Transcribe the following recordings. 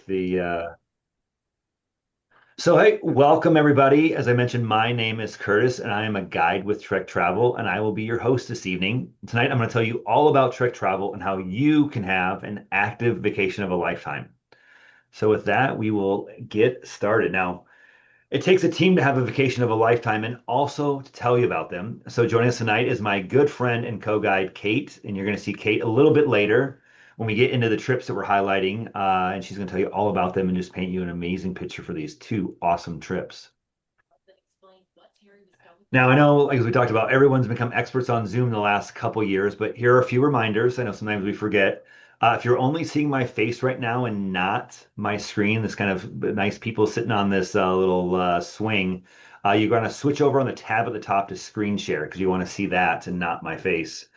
the So hey, welcome everybody. As I mentioned, my name is Curtis and I am a guide with Trek Travel and I will be your host this evening. Tonight I'm going to tell you all about Trek Travel and how you can have an active vacation of a lifetime. So with that, we will get started. Now, it takes a team to have a vacation of a lifetime and also to tell you about them. So joining us tonight is my good friend and co-guide Kate, and you're going to see Kate a little bit later when we get into the trips that we're highlighting, and she's going to tell you all about them and just paint you an amazing picture for these two awesome trips. Now, I know, like as we talked about, everyone's become experts on Zoom in the last couple years, but here are a few reminders. I know sometimes we forget. If you're only seeing my face right now and not my screen, this kind of nice people sitting on this little swing, you're going to switch over on the tab at the top to screen share because you want to see that and not my face.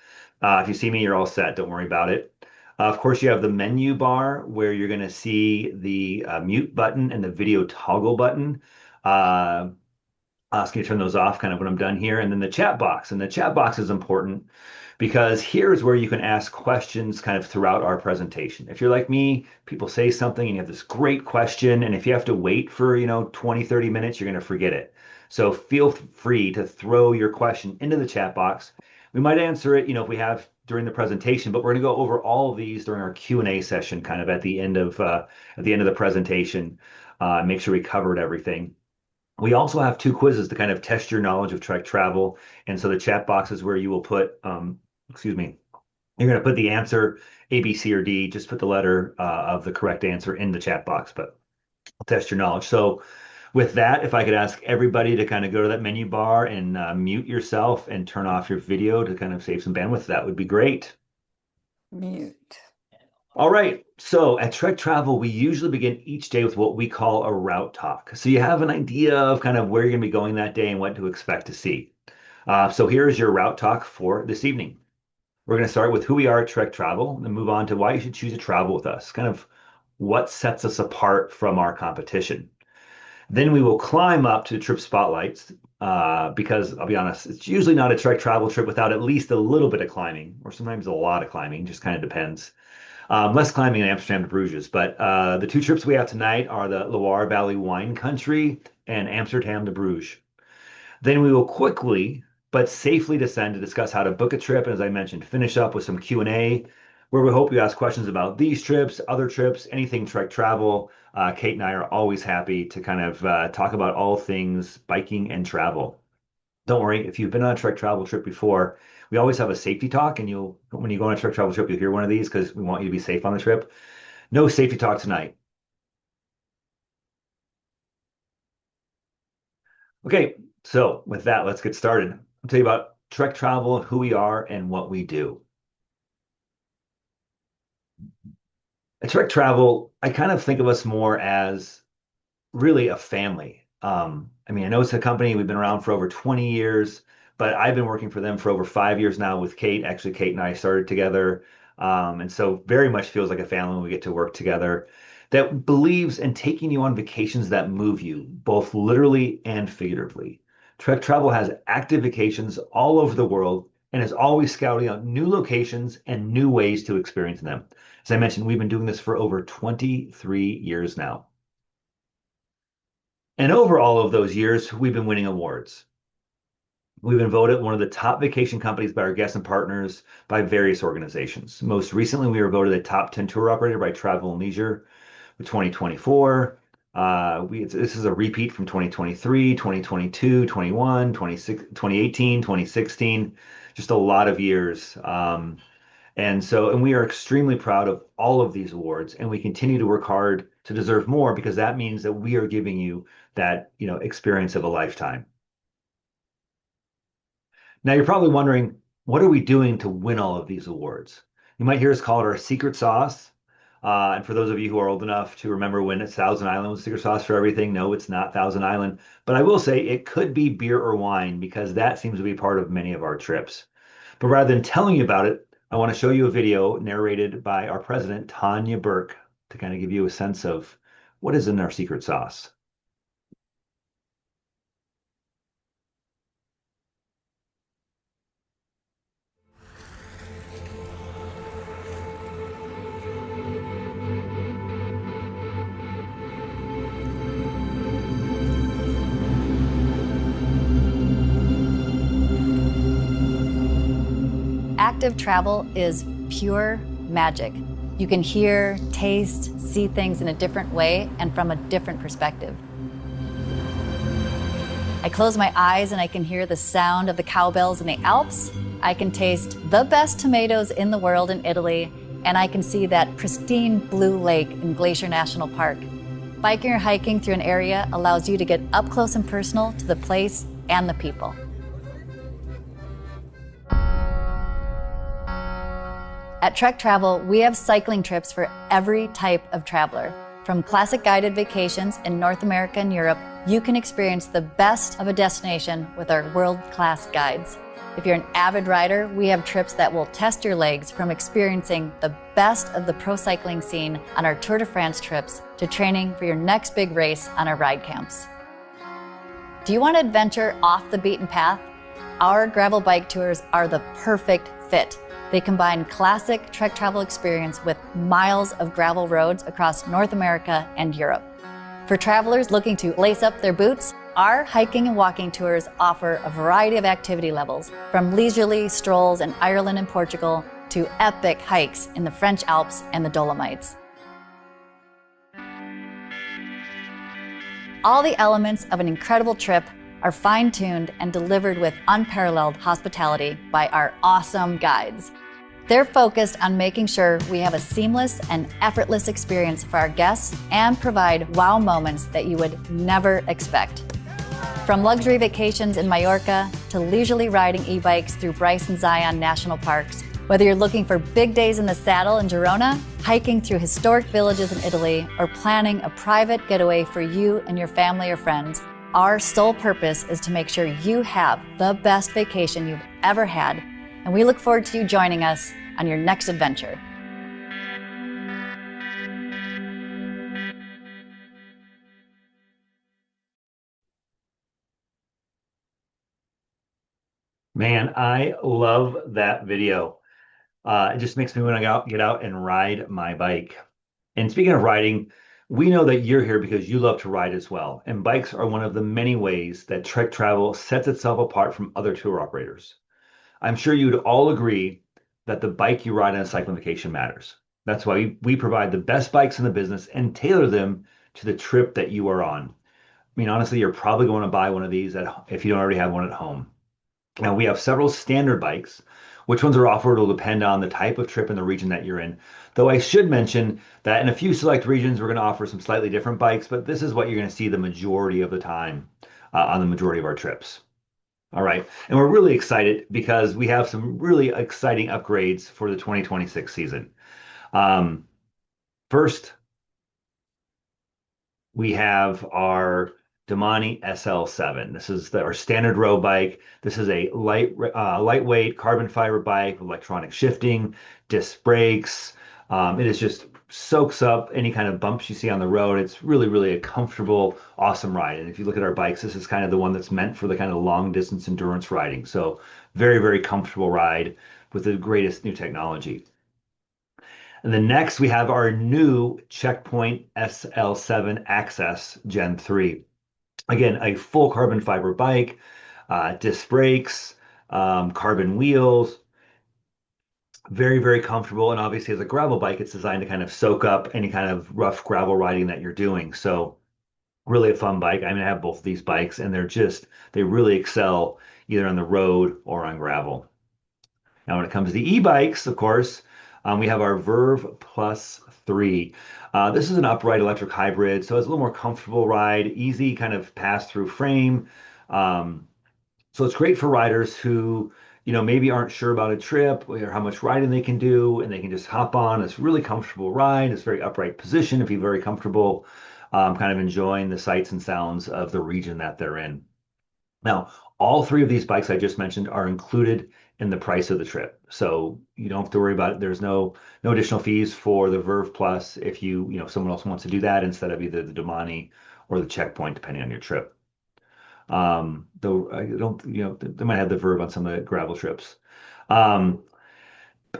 If you see me, you're all set. Don't worry about it. Of course, you have the menu bar where you're going to see the mute button and the video toggle button. Uh, ask you to turn those off kind of when I'm done here. And then the chat box. And the chat box is important because here's where you can ask questions kind of throughout our presentation. If you're like me, people say something and you have this great question. And if you have to wait for, 20, 30 minutes, you're going to forget it. So feel free to throw your question into the chat box. We might answer it, if we have during the presentation, but we're going to go over all of these during our Q&A session, kind of at the end of the presentation. Make sure we covered everything. We also have two quizzes to kind of test your knowledge of Trek travel. And so the chat box is where you will put, excuse me, you're going to put the answer A, B, C, or D. Just put the letter of the correct answer in the chat box, but I'll test your knowledge. So with that, if I could ask everybody to kind of go to that menu bar and mute yourself and turn off your video to kind of save some bandwidth, that would be great. Mute. All right. So at Trek Travel, we usually begin each day with what we call a route talk. So you have an idea of kind of where you're going to be going that day and what to expect to see. So here's your route talk for this evening. We're going to start with who we are at Trek Travel and then move on to why you should choose to travel with us, kind of what sets us apart from our competition. Then we will climb up to the trip spotlights because I'll be honest, it's usually not a Trek Travel trip without at least a little bit of climbing, or sometimes a lot of climbing, just kind of depends. Less climbing in Amsterdam to Bruges, but the two trips we have tonight are the Loire Valley wine country and Amsterdam to Bruges. Then we will quickly but safely descend to discuss how to book a trip, and as I mentioned, finish up with some Q&A, where we hope you ask questions about these trips, other trips, anything Trek travel. Kate and I are always happy to kind of talk about all things biking and travel. Don't worry, if you've been on a Trek travel trip before, we always have a safety talk, and when you go on a Trek travel trip, you'll hear one of these because we want you to be safe on the trip. No safety talk tonight. Okay, so with that, let's get started. I'll tell you about Trek travel, who we are, and what we do. At Trek travel, I kind of think of us more as really a family. I mean, I know it's a company we've been around for over 20 years, but I've been working for them for over 5 years now with Kate. Actually, Kate and I started together. And so very much feels like a family when we get to work together that believes in taking you on vacations that move you, both literally and figuratively. Trek Travel has active vacations all over the world and is always scouting out new locations and new ways to experience them. As I mentioned, we've been doing this for over 23 years now. And over all of those years, we've been winning awards. We've been voted one of the top vacation companies by our guests and partners by various organizations. Most recently, we were voted a top 10 tour operator by Travel and Leisure for 2024. This is a repeat from 2023, 2022, 21, 26, 2018, 2016, just a lot of years. And we are extremely proud of all of these awards, and we continue to work hard to deserve more because that means that we are giving you that, experience of a lifetime. Now you're probably wondering, what are we doing to win all of these awards? You might hear us call it our secret sauce. And for those of you who are old enough to remember when it's Thousand Island was secret sauce for everything, no, it's not Thousand Island. But I will say it could be beer or wine because that seems to be part of many of our trips. But rather than telling you about it, I want to show you a video narrated by our president, Tanya Burke, to kind of give you a sense of what is in our secret sauce. active travel is pure magic. You can hear, taste, see things in a different way and from a different perspective. I close my eyes and I can hear the sound of the cowbells in the Alps. I can taste the best tomatoes in the world in Italy, and I can see that pristine blue lake in Glacier National Park. Biking or hiking through an area allows you to get up close and personal to the place and the people. At Trek Travel, we have cycling trips for every type of traveler. From classic guided vacations in North America and Europe, you can experience the best of a destination with our world-class guides. If you're an avid rider, we have trips that will test your legs, from experiencing the best of the pro cycling scene on our Tour de France trips to training for your next big race on our ride camps. Do you want to adventure off the beaten path? Our gravel bike tours are the perfect fit. They combine classic Trek Travel experience with miles of gravel roads across North America and Europe. For travelers looking to lace up their boots, our hiking and walking tours offer a variety of activity levels, from leisurely strolls in Ireland and Portugal to epic hikes in the French Alps and the Dolomites. All the elements of an incredible trip are fine-tuned and delivered with unparalleled hospitality by our awesome guides. They're focused on making sure we have a seamless and effortless experience for our guests and provide wow moments that you would never expect. From luxury vacations in Mallorca to leisurely riding e-bikes through Bryce and Zion National Parks, whether you're looking for big days in the saddle in Girona, hiking through historic villages in Italy, or planning a private getaway for you and your family or friends, our sole purpose is to make sure you have the best vacation you've ever had, and we look forward to you joining us on your next adventure. Man, I love that video. It just makes me want to get out and ride my bike. And speaking of riding, we know that you're here because you love to ride as well. And bikes are one of the many ways that Trek Travel sets itself apart from other tour operators. I'm sure you'd all agree that the bike you ride on a cycling vacation matters. That's why we provide the best bikes in the business and tailor them to the trip that you are on. I mean, honestly, you're probably going to buy one of these if you don't already have one at home. Now, we have several standard bikes. Which ones are offered will depend on the type of trip and the region that you're in. Though I should mention that in a few select regions, we're going to offer some slightly different bikes, but this is what you're going to see the majority of the time on the majority of our trips. All right. And we're really excited because we have some really exciting upgrades for the 2026 season. First, we have our Domani SL7. This is our standard road bike. This is a lightweight carbon fiber bike with electronic shifting, disc brakes. It is just soaks up any kind of bumps you see on the road. It's really, really a comfortable, awesome ride. And if you look at our bikes, this is kind of the one that's meant for the kind of long distance endurance riding. So very, very comfortable ride with the greatest new technology. And then next we have our new Checkpoint SL7 Access Gen 3. Again, a full carbon fiber bike, disc brakes, carbon wheels, very, very comfortable. And obviously as a gravel bike, it's designed to kind of soak up any kind of rough gravel riding that you're doing. So really a fun bike. I mean, I have both of these bikes and they really excel either on the road or on gravel. Now, when it comes to e-bikes, of course, we have our Verve Plus 3. This is an upright electric hybrid, so it's a little more comfortable ride, easy kind of pass-through frame. So it's great for riders who, maybe aren't sure about a trip or how much riding they can do, and they can just hop on. It's really comfortable ride. It's very upright position if you're very comfortable, kind of enjoying the sights and sounds of the region that they're in. Now, all three of these bikes I just mentioned are included in the price of the trip. So you don't have to worry about it. There's no additional fees for the Verve Plus if someone else wants to do that instead of either the Domani or the Checkpoint, depending on your trip. Though I don't, they might have the Verve on some of the gravel trips. And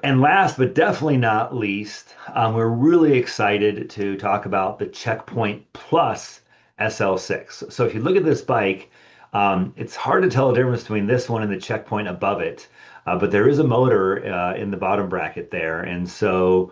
last but definitely not least, we're really excited to talk about the Checkpoint Plus SL6. So if you look at this bike, it's hard to tell the difference between this one and the Checkpoint above it. but there is a motor in the bottom bracket there. And so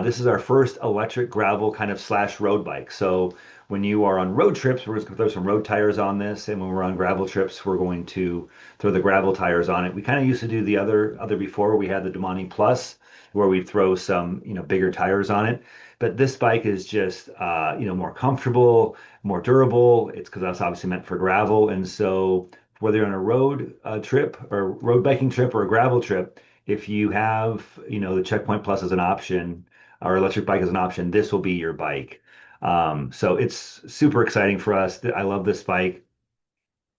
this is our first electric gravel kind of slash road bike. So when you are on road trips, we're just going to throw some road tires on this. And when we're on gravel trips, we're going to throw the gravel tires on it. We kind of used to do the other before. We had the Demani Plus, where we'd throw some, bigger tires on it. But this bike is just, more comfortable, more durable. It's because that's obviously meant for gravel. And so whether you're on a road trip or road biking trip or a gravel trip, if you have, the Checkpoint Plus as an option or electric bike as an option, this will be your bike. So it's super exciting for us. I love this bike.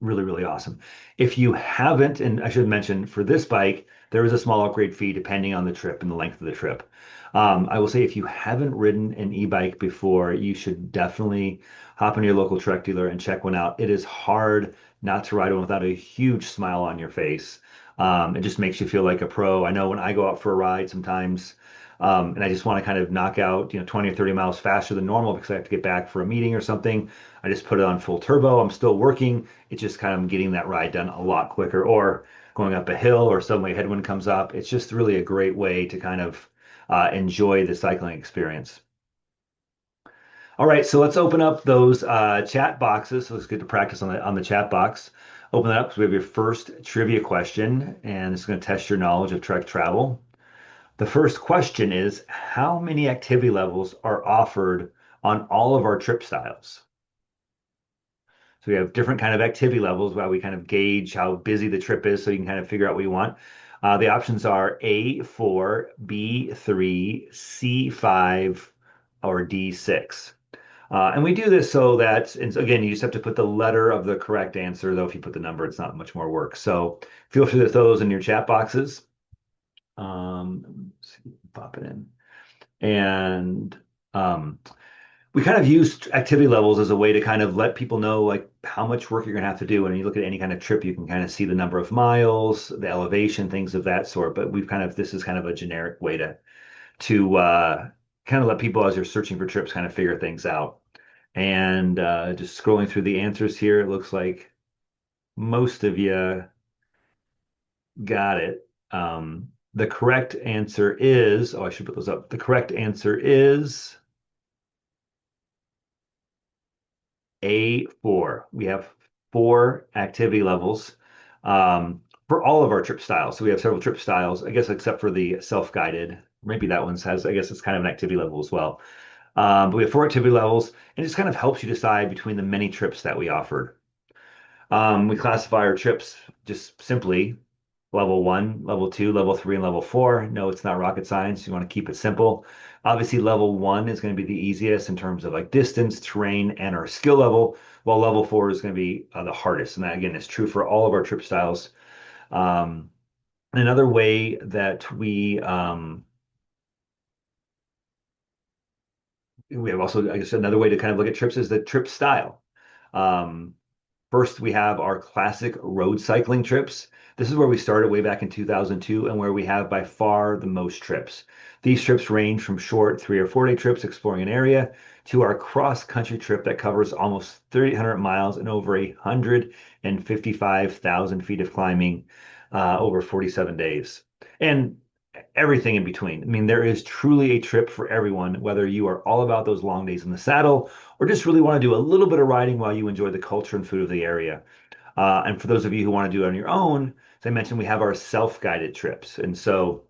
Really, really awesome. If you haven't, and I should mention for this bike, there is a small upgrade fee depending on the trip and the length of the trip. I will say if you haven't ridden an e-bike before, you should definitely hop into your local Trek dealer and check one out. It is hard not to ride one without a huge smile on your face. It just makes you feel like a pro. I know when I go out for a ride sometimes, and I just want to kind of knock out, 20 or 30 miles faster than normal because I have to get back for a meeting or something. I just put it on full turbo. I'm still working. It's just kind of getting that ride done a lot quicker. Or going up a hill or suddenly a headwind comes up. It's just really a great way to kind of enjoy the cycling experience. All right, so let's open up those chat boxes. So let's get to practice on the chat box. Open that up because we have your first trivia question, and it's going to test your knowledge of Trek travel. The first question is, how many activity levels are offered on all of our trip styles? So we have different kind of activity levels while we kind of gauge how busy the trip is so you can kind of figure out what you want. The options are A4, B3, C5, or D6. And we do this so that, and again, you just have to put the letter of the correct answer, though if you put the number, it's not much more work. So feel free to throw those in your chat boxes. Let's see, pop it in. And we kind of use activity levels as a way to kind of let people know like how much work you're going to have to do. And you look at any kind of trip, you can kind of see the number of miles, the elevation, things of that sort. But this is kind of a generic way to kind of let people as you're searching for trips kind of figure things out. And just scrolling through the answers here, it looks like most of you got it. The correct answer is, I should put those up. The correct answer is A4. We have four activity levels for all of our trip styles. So we have several trip styles, I guess, except for the self-guided. Maybe that one has, I guess it's kind of an activity level as well. But we have four activity levels, and it just kind of helps you decide between the many trips that we offered. We classify our trips just simply level one, level two, level three, and level four. No, it's not rocket science. You want to keep it simple. Obviously, level one is going to be the easiest in terms of like distance, terrain, and our skill level, while level four is going to be the hardest. And that, again, is true for all of our trip styles. Another way that we have also, I guess, another way to kind of look at trips is the trip style. Um, First, we have our classic road cycling trips. This is where we started way back in 2002 and where we have by far the most trips. These trips range from short 3 or 4 day trips exploring an area to our cross-country trip that covers almost 3,800 miles and over 155,000 feet of climbing over 47 days. And everything in between. I mean, there is truly a trip for everyone, whether you are all about those long days in the saddle or just really want to do a little bit of riding while you enjoy the culture and food of the area. And for those of you who want to do it on your own, as I mentioned, we have our self-guided trips. And so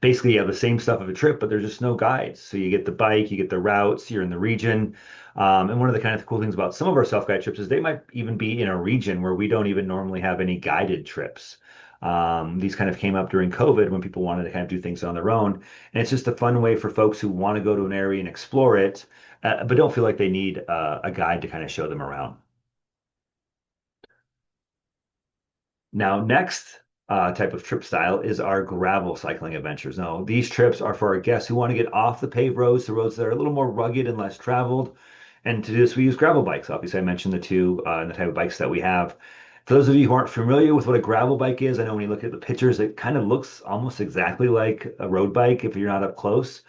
basically you have the same stuff of a trip, but there's just no guides. So you get the bike, you get the routes, you're in the region. And one of the kind of cool things about some of our self-guided trips is they might even be in a region where we don't even normally have any guided trips. These kind of came up during COVID when people wanted to kind of do things on their own. And it's just a fun way for folks who want to go to an area and explore it, but don't feel like they need a guide to kind of show them around. Now, next type of trip style is our gravel cycling adventures. Now, these trips are for our guests who want to get off the paved roads to roads that are a little more rugged and less traveled. And to do this, we use gravel bikes. Obviously, I mentioned the two and the type of bikes that we have. For those of you who aren't familiar with what a gravel bike is, I know when you look at the pictures, it kind of looks almost exactly like a road bike if you're not up close.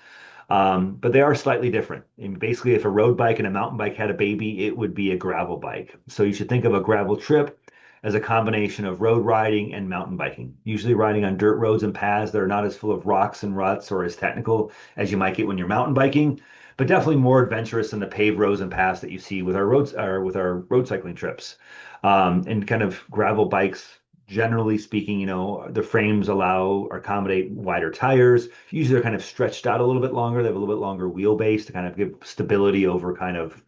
But they are slightly different. And basically, if a road bike and a mountain bike had a baby, it would be a gravel bike. So you should think of a gravel trip as a combination of road riding and mountain biking, usually riding on dirt roads and paths that are not as full of rocks and ruts or as technical as you might get when you're mountain biking, but definitely more adventurous than the paved roads and paths that you see with our roads or with our road cycling trips. And kind of gravel bikes, generally speaking, the frames allow or accommodate wider tires. Usually they're kind of stretched out a little bit longer. They have a little bit longer wheelbase to kind of give stability over kind of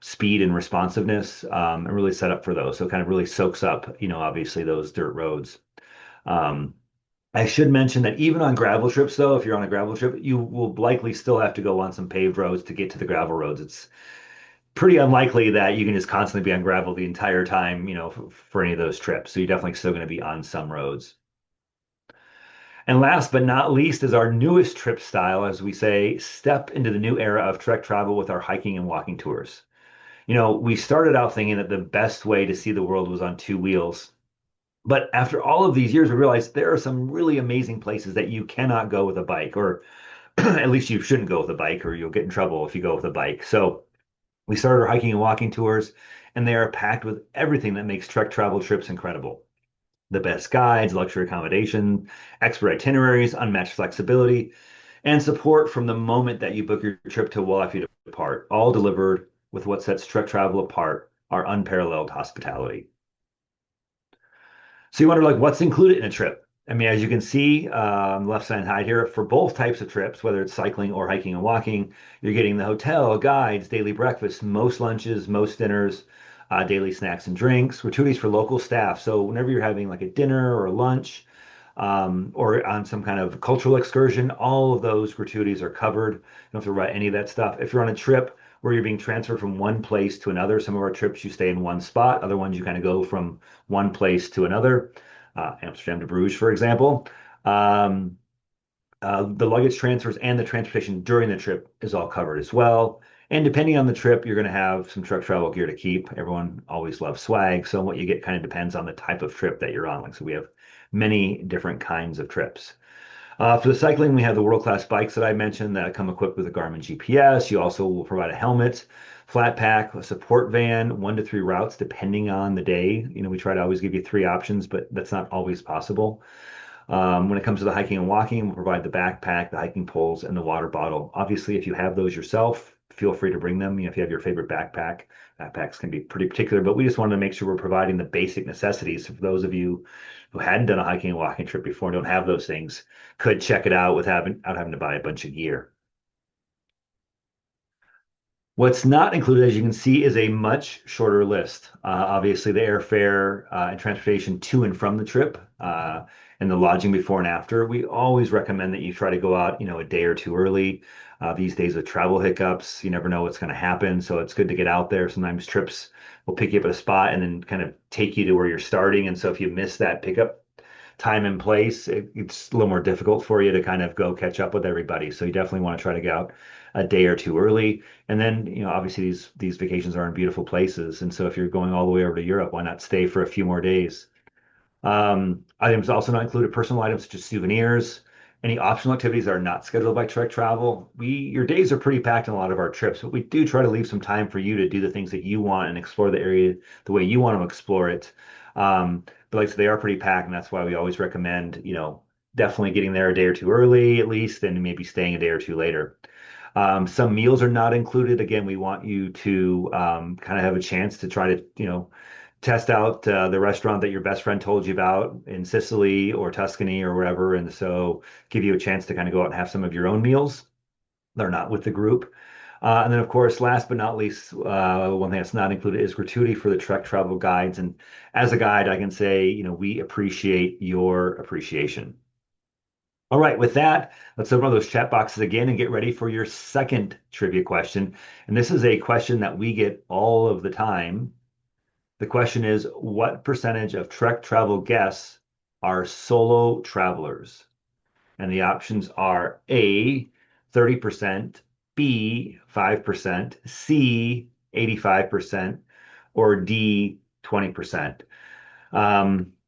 speed and responsiveness, and really set up for those. So it kind of really soaks up, obviously those dirt roads. Um, I should mention that even on gravel trips, though, if you're on a gravel trip, you will likely still have to go on some paved roads to get to the gravel roads. It's pretty unlikely that you can just constantly be on gravel the entire time, for any of those trips. So you're definitely still going to be on some roads. And last but not least is our newest trip style, as we say, step into the new era of trek travel with our hiking and walking tours. We started out thinking that the best way to see the world was on two wheels. But after all of these years, we realized there are some really amazing places that you cannot go with a bike, or at least you shouldn't go with a bike, or you'll get in trouble if you go with a bike. So we started our hiking and walking tours, and they are packed with everything that makes trek travel trips incredible. The best guides, luxury accommodation, expert itineraries, unmatched flexibility, and support from the moment that you book your trip to while you depart, all delivered with what sets trek travel apart, our unparalleled hospitality. So you wonder, like, what's included in a trip? I mean, as you can see on the left side here, for both types of trips, whether it's cycling or hiking and walking, you're getting the hotel, guides, daily breakfast, most lunches, most dinners, daily snacks and drinks, gratuities for local staff. So whenever you're having like a dinner or a lunch, or on some kind of cultural excursion, all of those gratuities are covered. You don't have to write any of that stuff. If you're on a trip where you're being transferred from one place to another, some of our trips you stay in one spot, other ones you kind of go from one place to another, Amsterdam to Bruges, for example. Um, the luggage transfers and the transportation during the trip is all covered as well. And depending on the trip, you're going to have some truck travel gear to keep. Everyone always loves swag. So what you get kind of depends on the type of trip that you're on. Like, so we have many different kinds of trips. For the cycling, we have the world-class bikes that I mentioned that come equipped with a Garmin GPS. You also will provide a helmet, flat pack, a support van, 1 to 3 routes, depending on the day. We try to always give you 3 options, but that's not always possible. When it comes to the hiking and walking, we'll provide the backpack, the hiking poles, and the water bottle. Obviously, if you have those yourself, feel free to bring them. If you have your favorite backpack, backpacks can be pretty particular, but we just wanted to make sure we're providing the basic necessities. For those of you who hadn't done a hiking and walking trip before and don't have those things, could check it out without having to buy a bunch of gear. What's not included, as you can see, is a much shorter list. Obviously, the airfare and transportation to and from the trip, and the lodging before and after. We always recommend that you try to go out, a day or two early. These days with travel hiccups, you never know what's going to happen. So it's good to get out there. Sometimes trips will pick you up at a spot and then kind of take you to where you're starting. And so if you miss that pickup time and place, it's a little more difficult for you to kind of go catch up with everybody. So you definitely want to try to get out a day or two early. And then, obviously these vacations are in beautiful places. And so if you're going all the way over to Europe, why not stay for a few more days? Items also not included: personal items such as souvenirs, any optional activities that are not scheduled by Trek Travel. Your days are pretty packed in a lot of our trips, but we do try to leave some time for you to do the things that you want and explore the area the way you want to explore it. But like I said, they are pretty packed, and that's why we always recommend, definitely getting there a day or two early at least, and maybe staying a day or two later. Some meals are not included. Again, we want you to kind of have a chance to try to, test out the restaurant that your best friend told you about in Sicily or Tuscany or wherever. And so give you a chance to kind of go out and have some of your own meals. They're not with the group. And then, of course, last but not least, one thing that's not included is gratuity for the Trek travel guides. And as a guide, I can say, we appreciate your appreciation. All right, with that, let's open up those chat boxes again and get ready for your second trivia question. And this is a question that we get all of the time. The question is, what percentage of Trek travel guests are solo travelers? And the options are A, 30%, B, 5%, C, 85%, or D, 20%.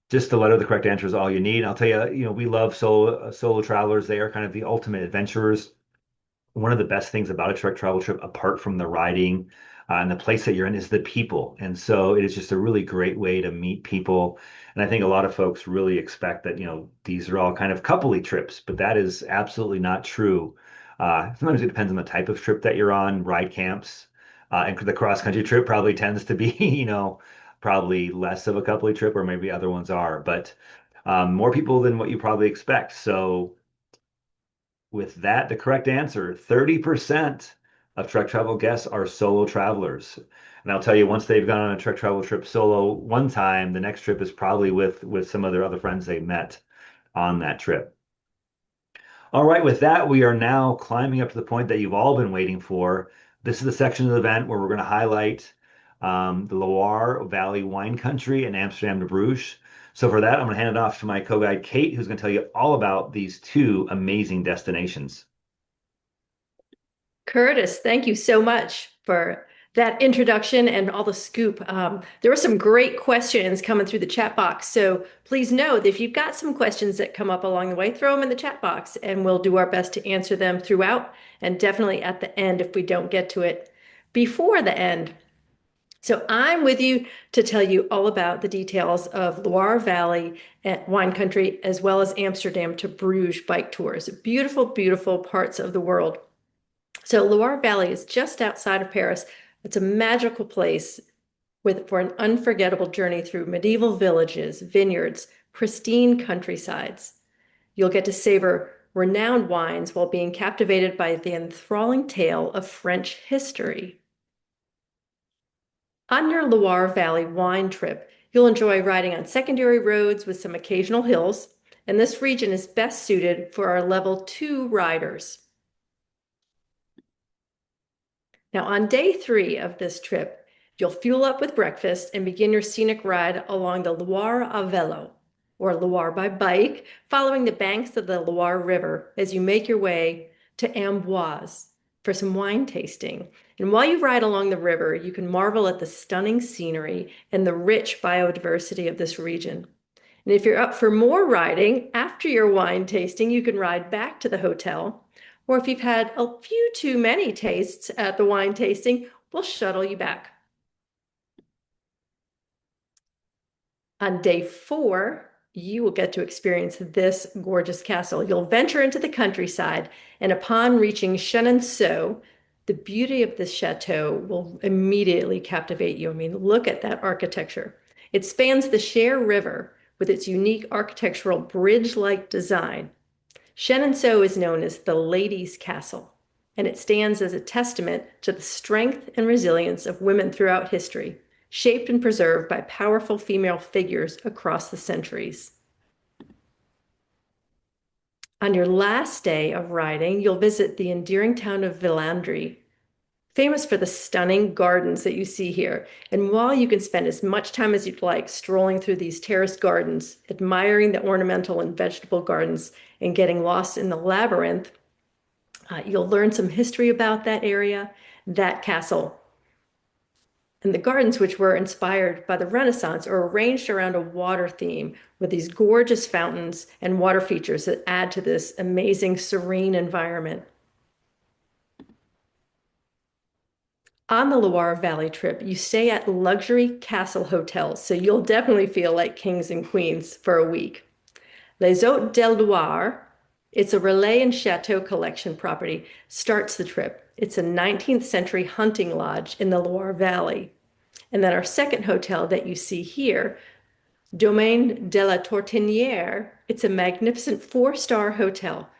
Just the letter, the correct answer is all you need. I'll tell you, we love solo travelers. They are kind of the ultimate adventurers. One of the best things about a Trek travel trip, apart from the riding, and the place that you're in is the people. And so it is just a really great way to meet people. And I think a lot of folks really expect that, these are all kind of coupley trips, but that is absolutely not true. Sometimes it depends on the type of trip that you're on, ride camps, and the cross country trip probably tends to be, probably less of a coupley trip, or maybe other ones are, but more people than what you probably expect. So with that, the correct answer, 30% of Trek Travel guests are solo travelers. And I'll tell you, once they've gone on a Trek Travel trip solo one time, the next trip is probably with some of their other friends they met on that trip. All right, with that, we are now climbing up to the point that you've all been waiting for. This is the section of the event where we're going to highlight the Loire Valley wine country in Amsterdam to Bruges. So for that, I'm going to hand it off to my co-guide, Kate, who's going to tell you all about these two amazing destinations. Curtis, thank you so much for that introduction and all the scoop. There were some great questions coming through the chat box. So please know that if you've got some questions that come up along the way, throw them in the chat box and we'll do our best to answer them throughout and definitely at the end if we don't get to it before the end. So I'm with you to tell you all about the details of Loire Valley wine country, as well as Amsterdam to Bruges bike tours. Beautiful, beautiful parts of the world. So Loire Valley is just outside of Paris. It's a magical place for an unforgettable journey through medieval villages, vineyards, pristine countrysides. You'll get to savor renowned wines while being captivated by the enthralling tale of French history. On your Loire Valley wine trip, you'll enjoy riding on secondary roads with some occasional hills, and this region is best suited for our level 2 riders. Now, on day 3 of this trip, you'll fuel up with breakfast and begin your scenic ride along the Loire à vélo, or Loire by bike, following the banks of the Loire River as you make your way to Amboise for some wine tasting. And while you ride along the river, you can marvel at the stunning scenery and the rich biodiversity of this region. And if you're up for more riding, after your wine tasting, you can ride back to the hotel. Or if you've had a few too many tastes at the wine tasting, we'll shuttle you back. On day 4, you will get to experience this gorgeous castle. You'll venture into the countryside, and upon reaching Chenonceau, the beauty of this chateau will immediately captivate you. I mean, look at that architecture. It spans the Cher River with its unique architectural bridge-like design. Chenonceau is known as the Ladies' Castle, and it stands as a testament to the strength and resilience of women throughout history, shaped and preserved by powerful female figures across the centuries. On your last day of riding, you'll visit the endearing town of Villandry, famous for the stunning gardens that you see here. And while you can spend as much time as you'd like strolling through these terraced gardens, admiring the ornamental and vegetable gardens, and getting lost in the labyrinth, you'll learn some history about that area, that castle. And the gardens, which were inspired by the Renaissance, are arranged around a water theme with these gorgeous fountains and water features that add to this amazing, serene environment. On the Loire Valley trip, you stay at luxury castle hotels, so you'll definitely feel like kings and queens for a week. Les Hôtes de Loire, it's a Relais and Chateau collection property, starts the trip. It's a 19th century hunting lodge in the Loire Valley. And then our second hotel that you see here, Domaine de la Tortinière, it's a magnificent 4-star hotel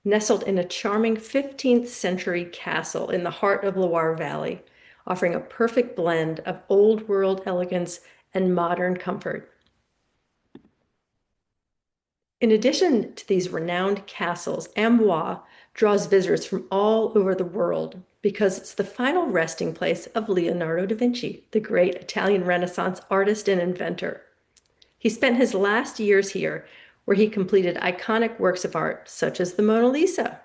nestled in a charming 15th century castle in the heart of Loire Valley, offering a perfect blend of old world elegance and modern comfort. In addition to these renowned castles, Amboise draws visitors from all over the world because it's the final resting place of Leonardo da Vinci, the great Italian Renaissance artist and inventor. He spent his last years here, where he completed iconic works of art such as the Mona Lisa.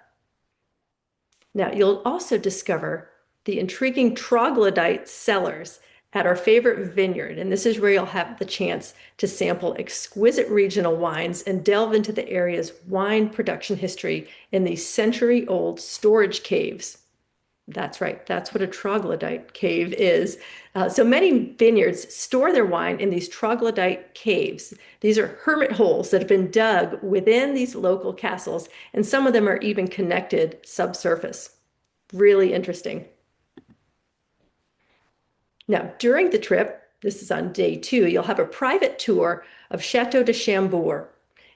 Now, you'll also discover the intriguing troglodyte cellars at our favorite vineyard, and this is where you'll have the chance to sample exquisite regional wines and delve into the area's wine production history in these century-old storage caves. That's right. That's what a troglodyte cave is. So many vineyards store their wine in these troglodyte caves. These are hermit holes that have been dug within these local castles, and some of them are even connected subsurface. Really interesting. Now, during the trip, this is on day 2, you'll have a private tour of Château de Chambord.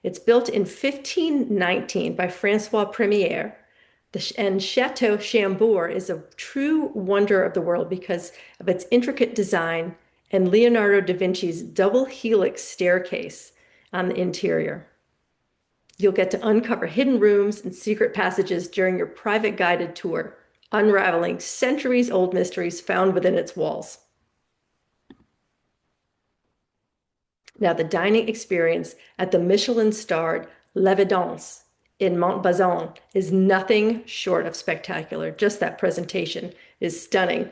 It's built in 1519 by Francois Premier. And Château Chambord is a true wonder of the world because of its intricate design and Leonardo da Vinci's double helix staircase on the interior. You'll get to uncover hidden rooms and secret passages during your private guided tour, unraveling centuries-old mysteries found within its walls. Now, the dining experience at the Michelin-starred L'Evidence in Montbazon is nothing short of spectacular. Just that presentation is stunning.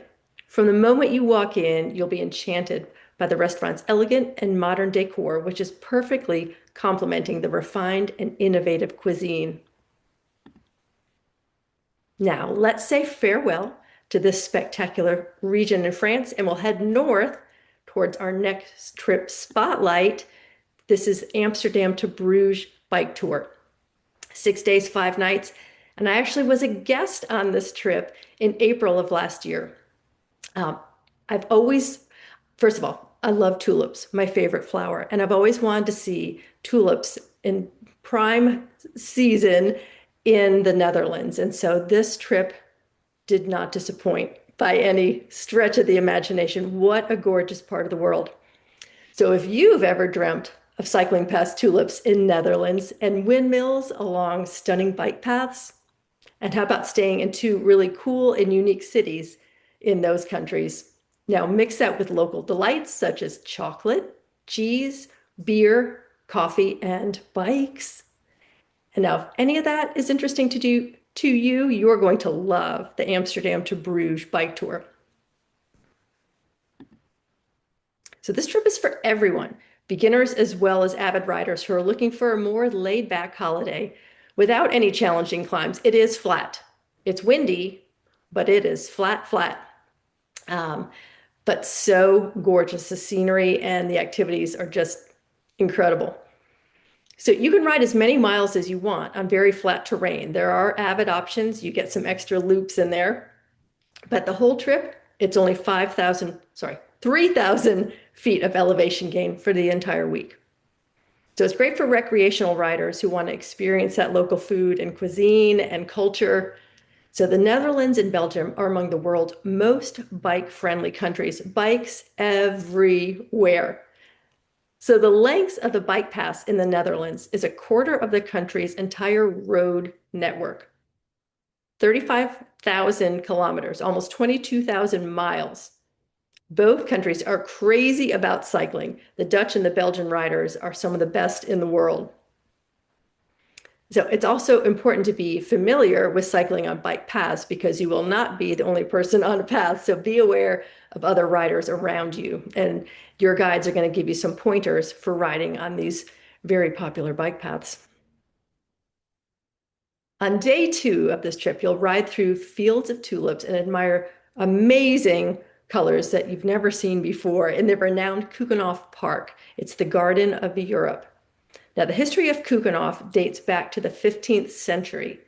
From the moment you walk in, you'll be enchanted by the restaurant's elegant and modern decor, which is perfectly complementing the refined and innovative cuisine. Now, let's say farewell to this spectacular region in France, and we'll head north towards our next trip spotlight. This is Amsterdam to Bruges Bike Tour. 6 days, 5 nights. And I actually was a guest on this trip in April of last year. First of all, I love tulips, my favorite flower. And I've always wanted to see tulips in prime season in the Netherlands. And so this trip did not disappoint by any stretch of the imagination. What a gorgeous part of the world. So if you've ever dreamt of cycling past tulips in Netherlands and windmills along stunning bike paths, and how about staying in 2 really cool and unique cities in those countries? Now mix that with local delights such as chocolate, cheese, beer, coffee, and bikes. And now if any of that is interesting to you, you're going to love the Amsterdam to Bruges Bike Tour. So this trip is for everyone, beginners as well as avid riders who are looking for a more laid-back holiday without any challenging climbs. It is flat. It's windy, but it is flat. But so gorgeous. The scenery and the activities are just incredible. So you can ride as many miles as you want on very flat terrain. There are avid options. You get some extra loops in there. But the whole trip, it's only 3,000 feet of elevation gain for the entire week. So it's great for recreational riders who want to experience that local food and cuisine and culture. So the Netherlands and Belgium are among the world's most bike-friendly countries. Bikes everywhere. So the length of the bike paths in the Netherlands is 1/4 of the country's entire road network. 35,000 kilometers, almost 22,000 miles. Both countries are crazy about cycling. The Dutch and the Belgian riders are some of the best in the world. So it's also important to be familiar with cycling on bike paths because you will not be the only person on a path. So be aware of other riders around you. And your guides are going to give you some pointers for riding on these very popular bike paths. On day 2 of this trip, you'll ride through fields of tulips and admire amazing colors that you've never seen before in the renowned Keukenhof Park. It's the Garden of Europe. Now, the history of Keukenhof dates back to the 15th century.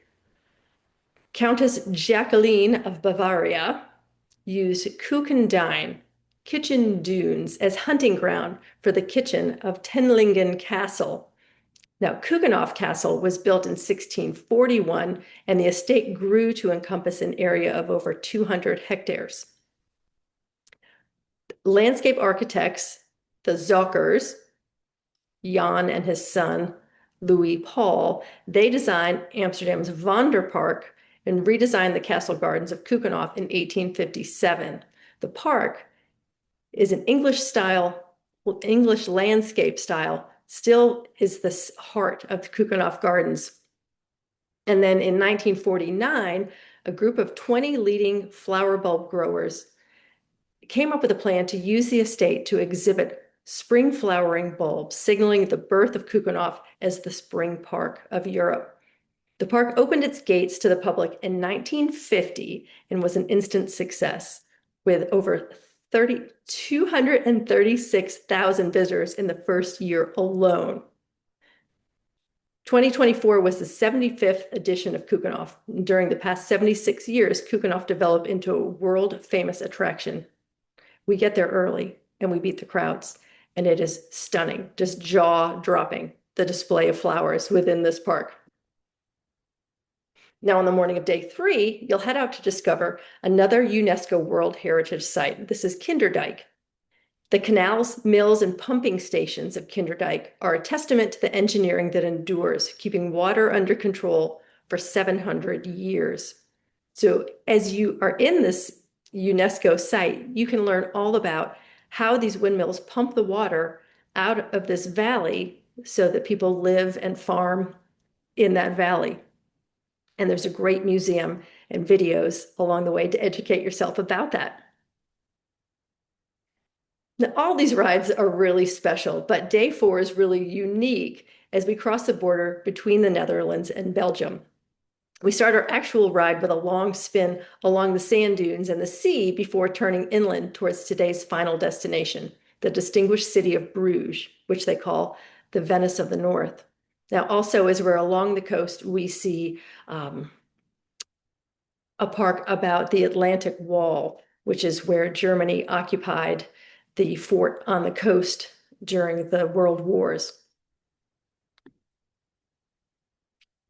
Countess Jacqueline of Bavaria used Keukenduin, kitchen dunes, as hunting ground for the kitchen of Tenlingen Castle. Now, Keukenhof Castle was built in 1641, and the estate grew to encompass an area of over 200 hectares. Landscape architects, the Zockers, Jan and his son, Louis Paul, they designed Amsterdam's Vonderpark and redesigned the castle gardens of Keukenhof in 1857. The park is an English landscape style, still is the heart of the Keukenhof Gardens. And then in 1949, a group of 20 leading flower bulb growers came up with a plan to use the estate to exhibit spring flowering bulbs, signaling the birth of Keukenhof as the spring park of Europe. The park opened its gates to the public in 1950 and was an instant success with over 236,000 visitors in the first year alone. 2024 was the 75th edition of Kukenhof. During the past 76 years, Kukenhof developed into a world-famous attraction. We get there early and we beat the crowds, and it is stunning, just jaw-dropping, the display of flowers within this park. Now, on the morning of day 3, you'll head out to discover another UNESCO World Heritage Site. This is Kinderdijk. The canals, mills, and pumping stations of Kinderdijk are a testament to the engineering that endures, keeping water under control for 700 years. So as you are in this UNESCO site, you can learn all about how these windmills pump the water out of this valley so that people live and farm in that valley. And there's a great museum and videos along the way to educate yourself about that. Now, all these rides are really special, but day 4 is really unique as we cross the border between the Netherlands and Belgium. We start our actual ride with a long spin along the sand dunes and the sea before turning inland towards today's final destination, the distinguished city of Bruges, which they call the Venice of the North. Now, also, as we're along the coast, we see a park about the Atlantic Wall, which is where Germany occupied the fort on the coast during the World Wars.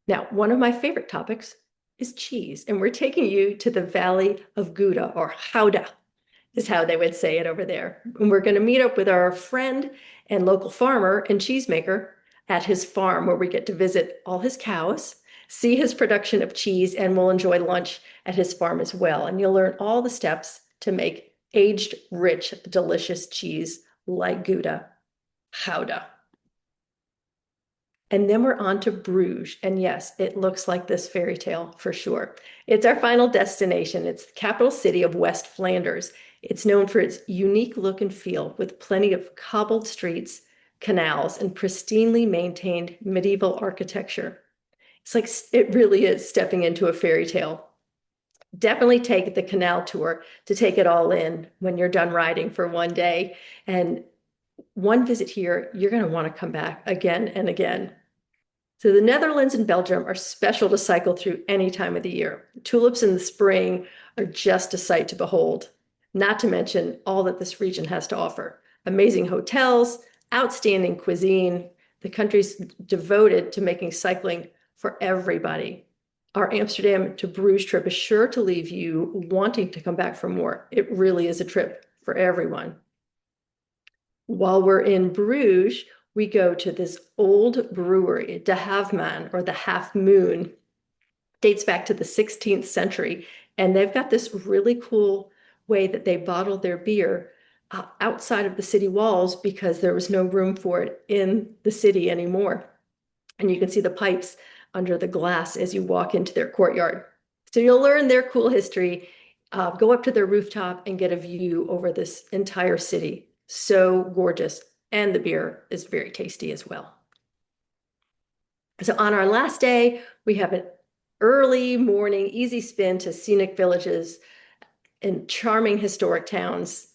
Now, one of my favorite topics is cheese, and we're taking you to the Valley of Gouda, or Gouda is how they would say it over there. And we're going to meet up with our friend and local farmer and cheesemaker at his farm, where we get to visit all his cows, see his production of cheese, and we'll enjoy lunch at his farm as well. And you'll learn all the steps to make aged, rich, delicious cheese like Gouda. Gouda. And then we're on to Bruges. And yes, it looks like this fairy tale for sure. It's our final destination. It's the capital city of West Flanders. It's known for its unique look and feel, with plenty of cobbled streets, canals, and pristinely maintained medieval architecture. It's like it really is stepping into a fairy tale. Definitely take the canal tour to take it all in when you're done riding for one day. And one visit here, you're going to want to come back again and again. So the Netherlands and Belgium are special to cycle through any time of the year. Tulips in the spring are just a sight to behold, not to mention all that this region has to offer. Amazing hotels, outstanding cuisine. The country's devoted to making cycling for everybody. Our Amsterdam to Bruges trip is sure to leave you wanting to come back for more. It really is a trip for everyone. While we're in Bruges, we go to this old brewery, De Haveman, or the Half Moon. Dates back to the 16th century. And they've got this really cool way that they bottle their beer outside of the city walls because there was no room for it in the city anymore. And you can see the pipes under the glass as you walk into their courtyard. So you'll learn their cool history, go up to their rooftop and get a view over this entire city. So gorgeous. And the beer is very tasty as well. So on our last day, we have an early morning, easy spin to scenic villages and charming historic towns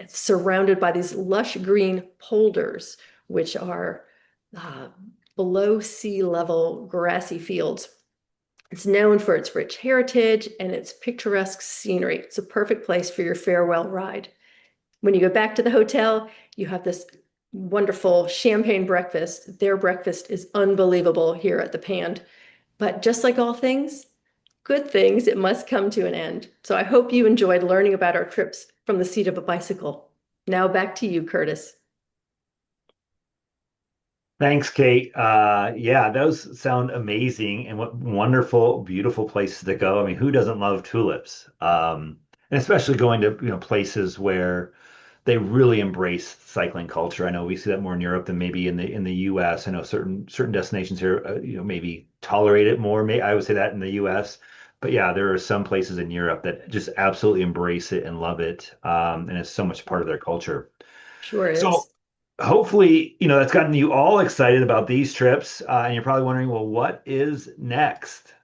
surrounded by these lush green polders, which are below sea level grassy fields. It's known for its rich heritage and its picturesque scenery. It's a perfect place for your farewell ride. When you go back to the hotel, you have this wonderful champagne breakfast. Their breakfast is unbelievable here at the Pand. But just like all things, good things, it must come to an end. So I hope you enjoyed learning about our trips from the seat of a bicycle. Now back to you, Curtis. Thanks, Kate. Yeah, those sound amazing, and what wonderful, beautiful places to go. I mean, who doesn't love tulips? And especially going to, places where they really embrace cycling culture. I know we see that more in Europe than maybe in the US. I know certain destinations here, maybe tolerate it more. I would say that in the US. But yeah, there are some places in Europe that just absolutely embrace it and love it, and it's so much part of their culture. Sure So is. hopefully, that's gotten you all excited about these trips. And you're probably wondering, well, what is next?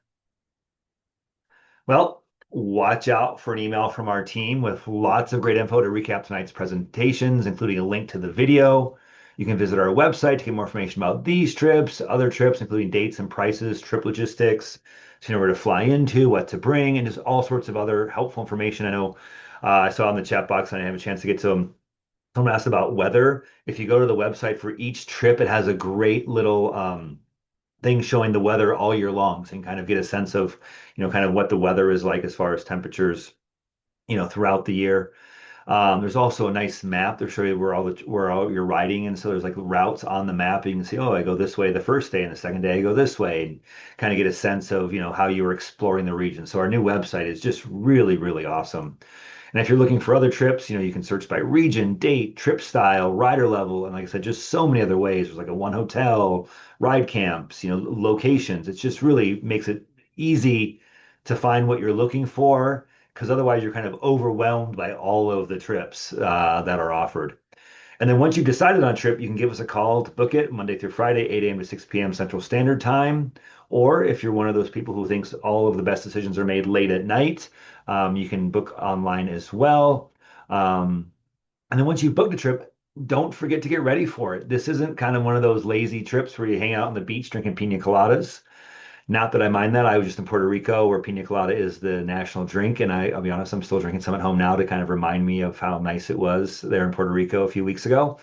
Well, watch out for an email from our team with lots of great info to recap tonight's presentations, including a link to the video. You can visit our website to get more information about these trips, other trips, including dates and prices, trip logistics, so you know where to fly into, what to bring, and just all sorts of other helpful information. I know I saw in the chat box and I didn't have a chance to get to them. Someone asked about weather. If you go to the website for each trip, it has a great little things showing the weather all year long, so you can kind of get a sense of, kind of what the weather is like as far as temperatures, throughout the year. There's also a nice map to show you where all you're riding, and so there's like routes on the map. You can see, oh, I go this way the first day, and the second day I go this way, and kind of get a sense of, how you were exploring the region. So our new website is just really, really awesome. And if you're looking for other trips, you can search by region, date, trip style, rider level, and like I said, just so many other ways. There's like a one hotel, ride camps, locations. It just really makes it easy to find what you're looking for, because otherwise you're kind of overwhelmed by all of the trips that are offered. And then once you've decided on a trip, you can give us a call to book it Monday through Friday, 8 a.m. to 6 p.m. Central Standard Time. Or if you're one of those people who thinks all of the best decisions are made late at night, you can book online as well. Um, and then once you've booked a trip, don't forget to get ready for it. This isn't kind of one of those lazy trips where you hang out on the beach drinking pina coladas. Not that I mind that. I was just in Puerto Rico where pina colada is the national drink. And I'll be honest, I'm still drinking some at home now to kind of remind me of how nice it was there in Puerto Rico a few weeks ago.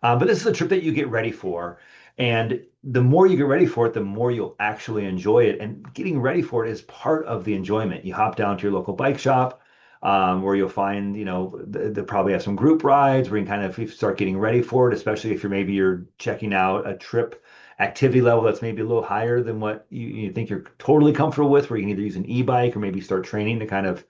But this is a trip that you get ready for. And the more you get ready for it, the more you'll actually enjoy it. And getting ready for it is part of the enjoyment. You hop down to your local bike shop, where you'll find, they probably have some group rides where you can kind of start getting ready for it, especially if you're checking out a trip activity level that's maybe a little higher than what you think you're totally comfortable with, where you can either use an e-bike or maybe start training to kind of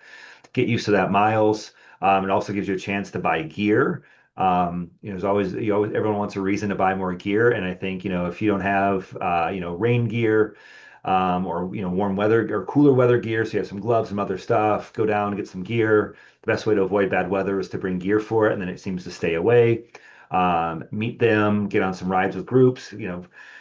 get used to that miles. It also gives you a chance to buy gear. There's always, everyone wants a reason to buy more gear. And I think, if you don't have, rain gear, or, warm weather or cooler weather gear, so you have some gloves, some other stuff, go down and get some gear. The best way to avoid bad weather is to bring gear for it, and then it seems to stay away. Meet them, get on some rides with groups,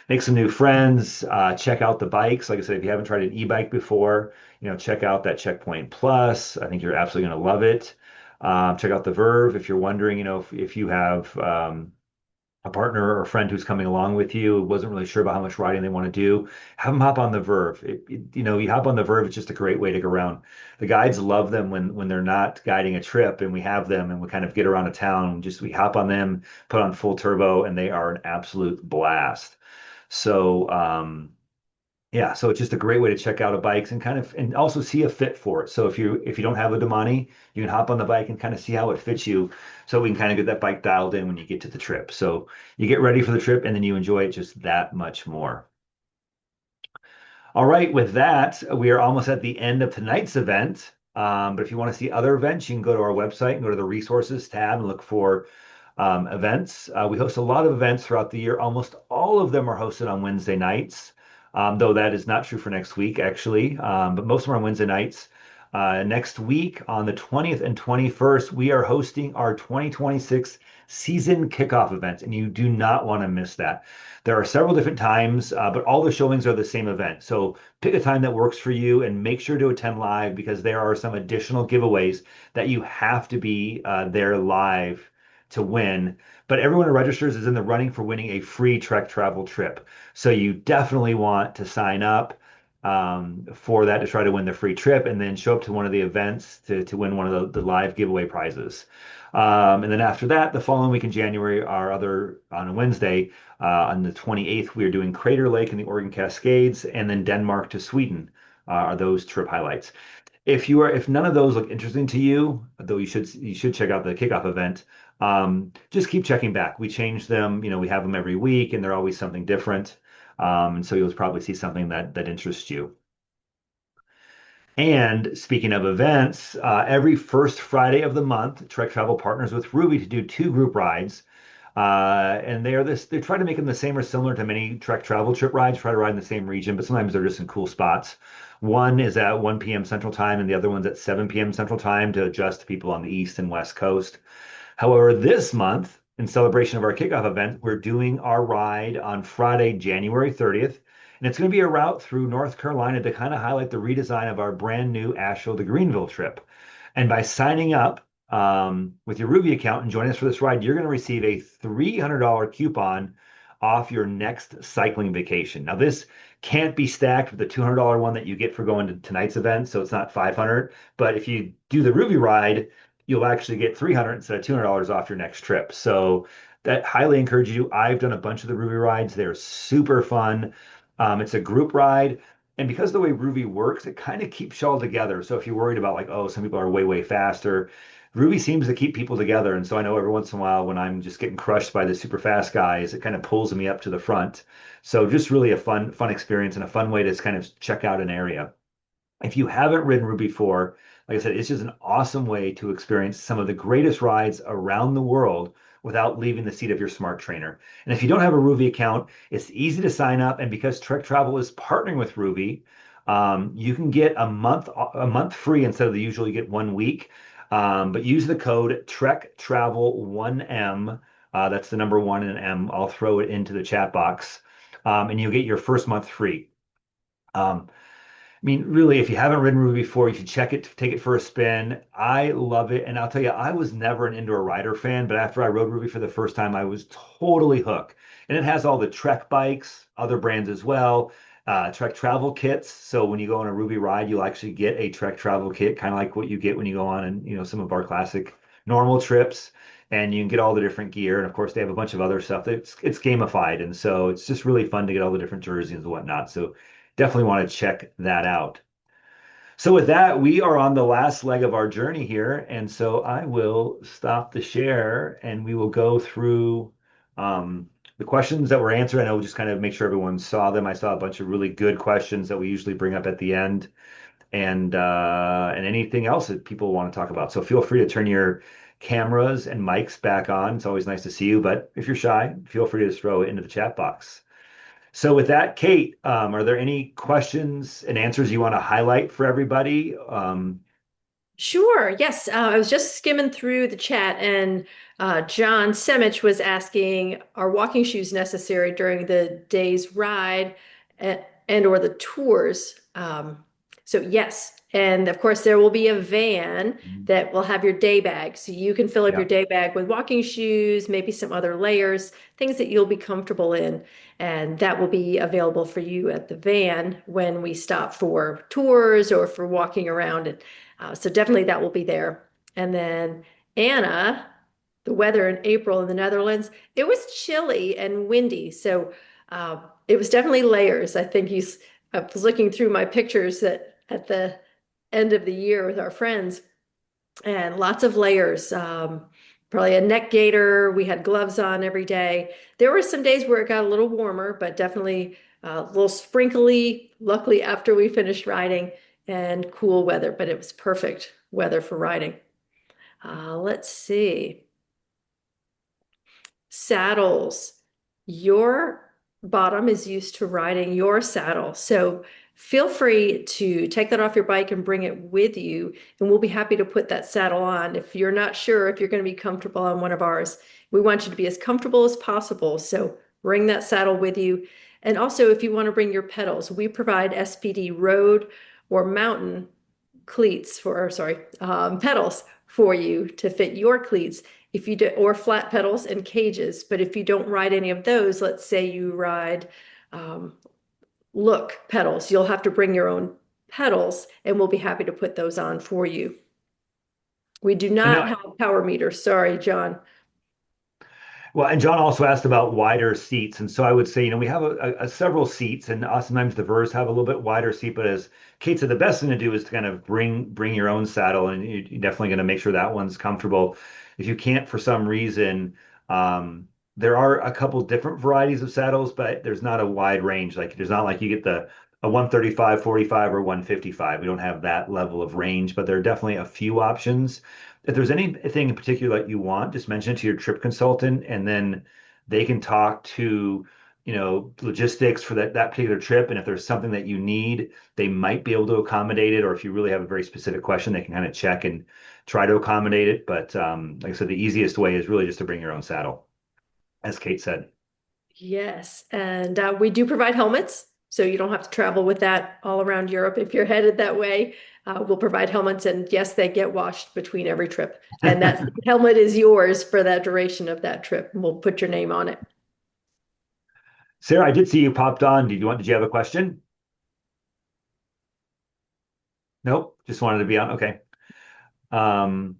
make some new friends, check out the bikes. Like I said, if you haven't tried an e-bike before, check out that Checkpoint Plus. I think you're absolutely going to love it. Check out the Verve if you're wondering, if you have a partner or a friend who's coming along with you, wasn't really sure about how much riding they want to do, have them hop on the Verve. You hop on the Verve, it's just a great way to go around. The guides love them when they're not guiding a trip and we have them and we kind of get around a town. Just we hop on them, put on full turbo, and they are an absolute blast. So yeah, so it's just a great way to check out a bikes and kind of and also see a fit for it. So if you don't have a Damani, you can hop on the bike and kind of see how it fits you. So we can kind of get that bike dialed in when you get to the trip. So you get ready for the trip and then you enjoy it just that much more. All right, with that, we are almost at the end of tonight's event. But if you want to see other events, you can go to our website and go to the resources tab and look for events. We host a lot of events throughout the year. Almost all of them are hosted on Wednesday nights, though that is not true for next week, actually. But most of them are on Wednesday nights. Next week, on the 20th and 21st, we are hosting our 2026 season kickoff events, and you do not want to miss that. There are several different times, but all the showings are the same event. So pick a time that works for you and make sure to attend live, because there are some additional giveaways that you have to be there live to win. But everyone who registers is in the running for winning a free Trek travel trip. So you definitely want to sign up for that to try to win the free trip, and then show up to one of the events to win one of the live giveaway prizes. And then after that, the following week in January, on a Wednesday, on the 28th, we are doing Crater Lake and the Oregon Cascades, and then Denmark to Sweden are those trip highlights. If none of those look interesting to you, though you should check out the kickoff event. Just keep checking back. We change them, we have them every week, and they're always something different. And so you'll probably see something that interests you. And speaking of events, every first Friday of the month, Trek Travel partners with Ruby to do 2 group rides. And they try to make them the same or similar to many Trek Travel trip rides, try to ride in the same region, but sometimes they're just in cool spots. One is at 1 p.m. Central Time, and the other one's at 7 p.m. Central Time to adjust to people on the East and West Coast. However, this month, in celebration of our kickoff event, we're doing our ride on Friday, January 30th. And it's going to be a route through North Carolina to kind of highlight the redesign of our brand new Asheville to Greenville trip. And by signing up with your Ruby account and joining us for this ride, you're going to receive a $300 coupon off your next cycling vacation. Now, this can't be stacked with the $200 one that you get for going to tonight's event, so it's not 500. But if you do the Ruby ride, you'll actually get 300 instead of $200 off your next trip. So that highly encourage you. I've done a bunch of the Ruby rides. They're super fun. It's a group ride. And because of the way Ruby works, it kind of keeps you all together. So if you're worried about like, oh, some people are way, way faster, Ruby seems to keep people together. And so I know every once in a while when I'm just getting crushed by the super fast guys, it kind of pulls me up to the front. So just really a fun experience and a fun way to kind of check out an area. If you haven't ridden Ruby before, like I said, it's just an awesome way to experience some of the greatest rides around the world without leaving the seat of your smart trainer. And if you don't have a Ruby account, it's easy to sign up. And because Trek Travel is partnering with Ruby, you can get a month free instead of the usual you get 1 week. But use the code Trek Travel 1M. That's the number one and M. I'll throw it into the chat box, and you'll get your first month free. I mean, really, if you haven't ridden Ruby before, you should check it, take it for a spin. I love it. And I'll tell you, I was never an indoor rider fan, but after I rode Ruby for the first time, I was totally hooked. And it has all the Trek bikes, other brands as well, Trek travel kits. So when you go on a Ruby ride, you'll actually get a Trek travel kit, kind of like what you get when you go on and, some of our classic normal trips. And you can get all the different gear. And of course, they have a bunch of other stuff. It's gamified. And so it's just really fun to get all the different jerseys and whatnot. So definitely want to check that out. So with that, we are on the last leg of our journey here. And so I will stop the share and we will go through the questions that were answered. I know just kind of make sure everyone saw them. I saw a bunch of really good questions that we usually bring up at the end and anything else that people want to talk about. So feel free to turn your cameras and mics back on. It's always nice to see you, but if you're shy, feel free to throw it into the chat box. So with that, Kate, are there any questions and answers you want to highlight for everybody? Sure. Yes. I was just skimming through the chat and John Semich was asking, are walking shoes necessary during the day's ride and or the tours? So yes. And of course, there will be a van that will have your day bag. So you can fill up your day bag with walking shoes, maybe some other layers, things that you'll be comfortable in. And that will be available for you at the van when we stop for tours or for walking around. And so definitely that will be there. And then Anna, the weather in April in the Netherlands, it was chilly and windy. So it was definitely layers. I think I was looking through my pictures that at the end of the year with our friends and lots of layers. Probably a neck gaiter. We had gloves on every day. There were some days where it got a little warmer, but definitely a little sprinkly, luckily after we finished riding, and cool weather, but it was perfect weather for riding. Let's see. Saddles. Your bottom is used to riding your saddle. So feel free to take that off your bike and bring it with you, and we'll be happy to put that saddle on. If you're not sure if you're going to be comfortable on one of ours, we want you to be as comfortable as possible. So bring that saddle with you. And also, if you want to bring your pedals, we provide SPD road or mountain pedals for you to fit your cleats. If you do, or flat pedals and cages. But if you don't ride any of those, let's say you ride look pedals, you'll have to bring your own pedals, and we'll be happy to put those on for you. We do not have a power meter. Sorry, John. Well, and John also asked about wider seats. And so I would say, we have several seats, and sometimes the Vers have a little bit wider seat. But as Kate said, the best thing to do is to kind of bring your own saddle, and you're definitely going to make sure that one's comfortable. If you can't for some reason, there are a couple different varieties of saddles, but there's not a wide range. Like there's not like you get a 135, 45, or 155. We don't have that level of range, but there are definitely a few options. If there's anything in particular that you want, just mention it to your trip consultant, and then they can talk to, logistics for that particular trip. And if there's something that you need, they might be able to accommodate it. Or if you really have a very specific question, they can kind of check and try to accommodate it. But like I said, the easiest way is really just to bring your own saddle, as Kate said. Yes, and we do provide helmets, so you don't have to travel with that all around Europe if you're headed that way. We'll provide helmets, and yes, they get washed between every trip. And that helmet is yours for that duration of that trip. We'll put your name on it. Sarah, I did see you popped on. Did you have a question? Nope, just wanted to be on. Okay. Um,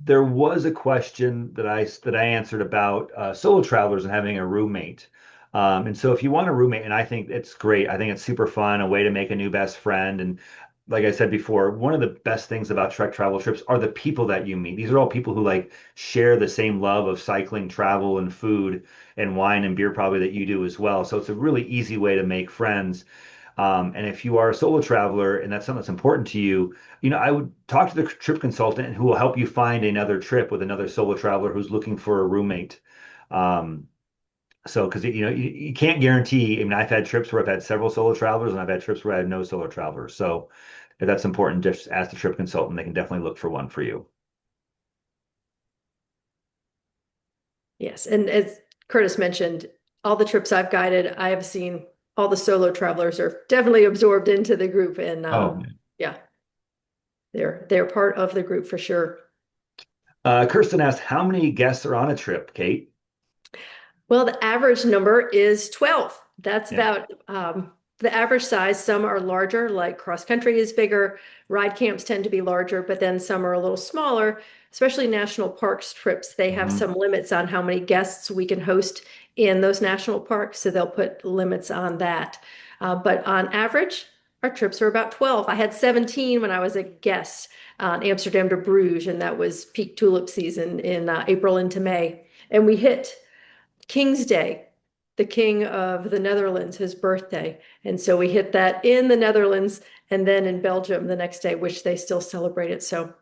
there was a question that I answered about solo travelers and having a roommate. And so if you want a roommate, and I think it's great, I think it's super fun, a way to make a new best friend. And like I said before, one of the best things about Trek travel trips are the people that you meet. These are all people who like share the same love of cycling, travel, and food and wine and beer probably that you do as well. So it's a really easy way to make friends. And if you are a solo traveler and that's something that's important to you, I would talk to the trip consultant who will help you find another trip with another solo traveler who's looking for a roommate. Um, so, because you can't guarantee. I mean, I've had trips where I've had several solo travelers, and I've had trips where I had no solo travelers. So, if that's important, just ask the trip consultant. They can definitely look for one for you. Yes, and as Curtis mentioned, all the trips I've guided, I have seen all the solo travelers are definitely absorbed into the group, and Oh, yeah, they're part of the group for sure. Kirsten asked, how many guests are on a trip, Kate? Well, the average number is 12. That's Yeah. about the average size. Some are larger, like cross country is bigger. Ride camps tend to be larger, but then some are a little smaller, especially national parks trips. They have Mhm. some limits on how many guests we can host in those national parks. So they'll put limits on that. But on average, our trips are about 12. I had 17 when I was a guest on Amsterdam to Bruges, and that was peak tulip season in April into May. And we hit King's Day, the King of the Netherlands, his birthday. And so we hit that in the Netherlands and then in Belgium the next day, which they still celebrate it. So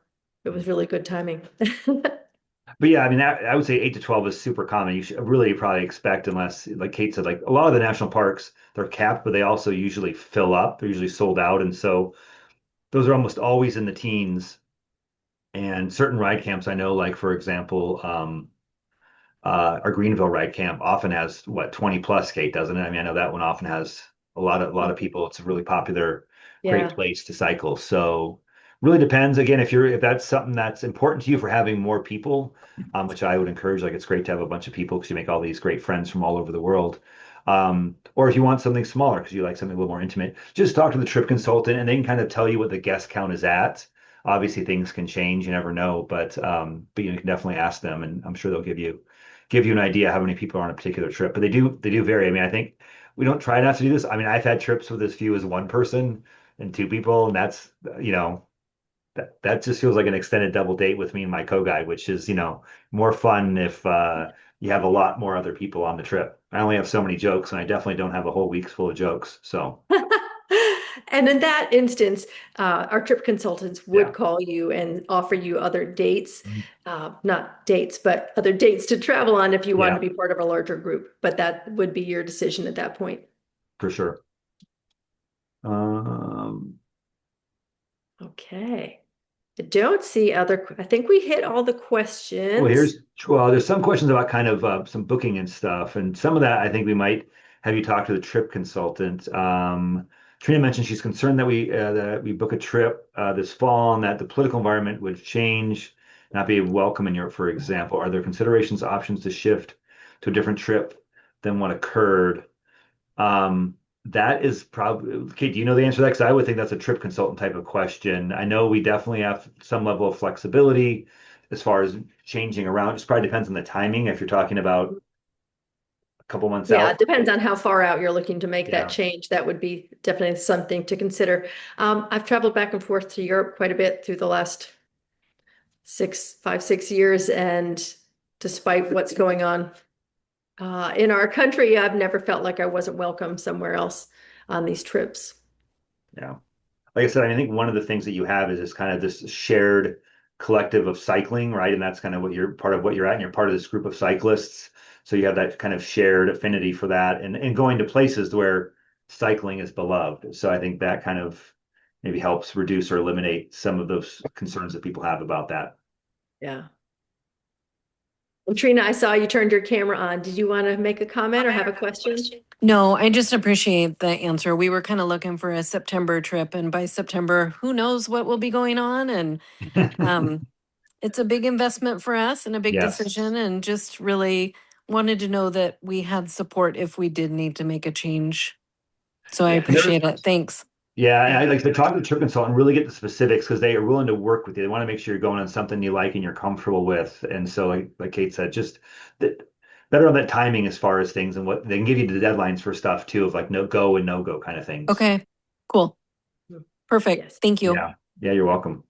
it was really good timing. But yeah, I mean, I would say 8 to 12 is super common. You should really probably expect, unless, like Kate said, like a lot of the national parks, they're capped, but they also usually fill up. They're usually sold out. And so those are almost always in the teens. And certain ride camps, I know, like for example, our Greenville ride camp often has what 20 plus, Kate, doesn't it? I mean, I know that one often has a lot of people. It's a really popular, great Yeah. place to cycle. So really depends. Again, if that's something that's important to you for having more people, which I would encourage, like it's great to have a bunch of people because you make all these great friends from all over the world. Or if you want something smaller because you like something a little more intimate, just talk to the trip consultant and they can kind of tell you what the guest count is at. Obviously, things can change. You never know, but you can definitely ask them, and I'm sure they'll give you an idea how many people are on a particular trip. But they do vary. I mean, I think we don't try not to do this. I mean, I've had trips with as few as one person and two people, and that's that just feels like an extended double date with me and my co-guide, which is more fun if you have a lot more other people on the trip. I only have so many jokes, and I definitely don't have a whole week's full of jokes. So And in that instance, our trip consultants would yeah. call you and offer you other dates, Mhm. not dates, but other dates to travel on if you wanted to Yeah, be part of a larger group. But that would be your decision at that point. for sure. Um, Okay. I don't see I think we hit all the Well, questions. there's some questions about kind of some booking and stuff, and some of that I think we might have you talk to the trip consultant. Trina mentioned she's concerned that we book a trip this fall and that the political environment would change, not be welcome in Europe, for example. Are there considerations, options to shift to a different trip than what occurred? That is probably, Kate, do you know the answer to that? Because I would think that's a trip consultant type of question. I know we definitely have some level of flexibility as far as changing around. It just probably depends on the timing. If you're talking about a couple months Yeah, out. it depends on how far out you're looking to make that Yeah. change. That would be definitely something to consider. I've traveled back and forth to Europe quite a bit through the last 6 years, and despite what's going on in our country, I've never felt like I wasn't welcome somewhere else on these trips. Yeah. Like I said, I think one of the things that you have is this kind of this shared collective of cycling, right? And that's kind of part of what you're at, and you're part of this group of cyclists. So you have that kind of shared affinity for that and going to places where cycling is beloved. So I think that kind of maybe helps reduce or eliminate some of those concerns that people have about that. Yeah. Well, Trina, I saw you turned your camera on. Did you want to make a comment or have a question? No, I just appreciate the answer. We were kind of looking for a September trip, and by September, who knows what will be going on? And um, it's a big investment for us and a big Yes. decision, and just really wanted to know that we had support if we did need to make a change. So I Yeah. And there's appreciate it. Thanks. Yeah, and Yeah. I like to talk to the trip consultant and really get the specifics because they are willing to work with you. They want to make sure you're going on something you like and you're comfortable with. And so, like Kate said, just that better on that timing as far as things and what they can give you the deadlines for stuff too, of like no go and no go kind of things. Okay, cool. Perfect. Yes. Thank you. Yeah, yeah, you're welcome.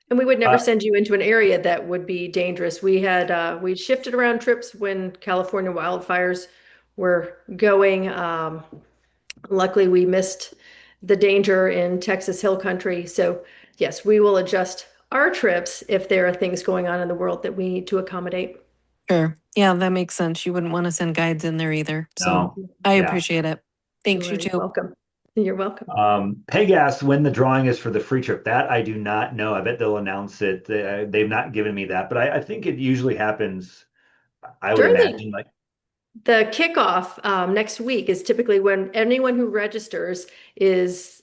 And we would never Uh, send you into an area that would be dangerous. We shifted around trips when California wildfires were going. Luckily, we missed the danger in Texas Hill Country. So, yes, we will adjust our trips if there are things going on in the world that we need to accommodate. Sure. Yeah, that makes sense. You wouldn't want to send guides in there either. So no, I yeah. appreciate it. Thanks, you Sure, you're too. welcome. You're welcome. Peg asked when the drawing is for the free trip. That I do not know. I bet they'll announce it. They've not given me that, but I think it usually happens. I would During imagine like the kickoff next week is typically when anyone who registers is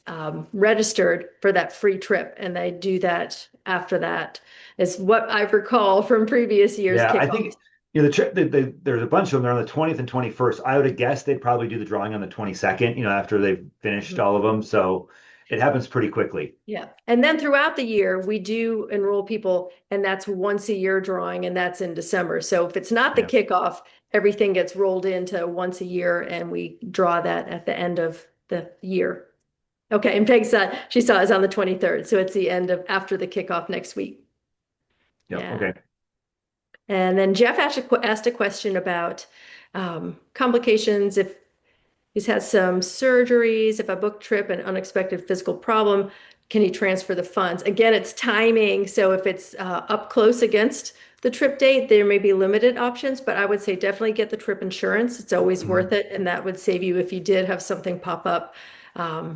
registered for that free trip, and they do that after that, is what I recall from previous years' Yeah, I kickoffs. think the trip there's a bunch of them. They're on the 20th and 21st. I would have guessed they'd probably do the drawing on the 22nd, after they've finished all of them. So it happens pretty quickly. Yeah. And then throughout the year, we do enroll people, and that's once a year drawing, and that's in December. So if it's not the Yeah. kickoff, everything gets rolled into once a year, and we draw that at the end of the year. Okay. And Peg said she saw it's on the 23rd. So it's the end of after the kickoff next week. Yep. Yeah. Okay. And then Jeff asked a question about complications if he's had some surgeries, if a book trip, an unexpected physical problem, can he transfer the funds? Again, it's timing. So if it's up close against the trip date, there may be limited options, but I would say definitely get the trip insurance. It's always worth it. And that would save you if you did have something pop up.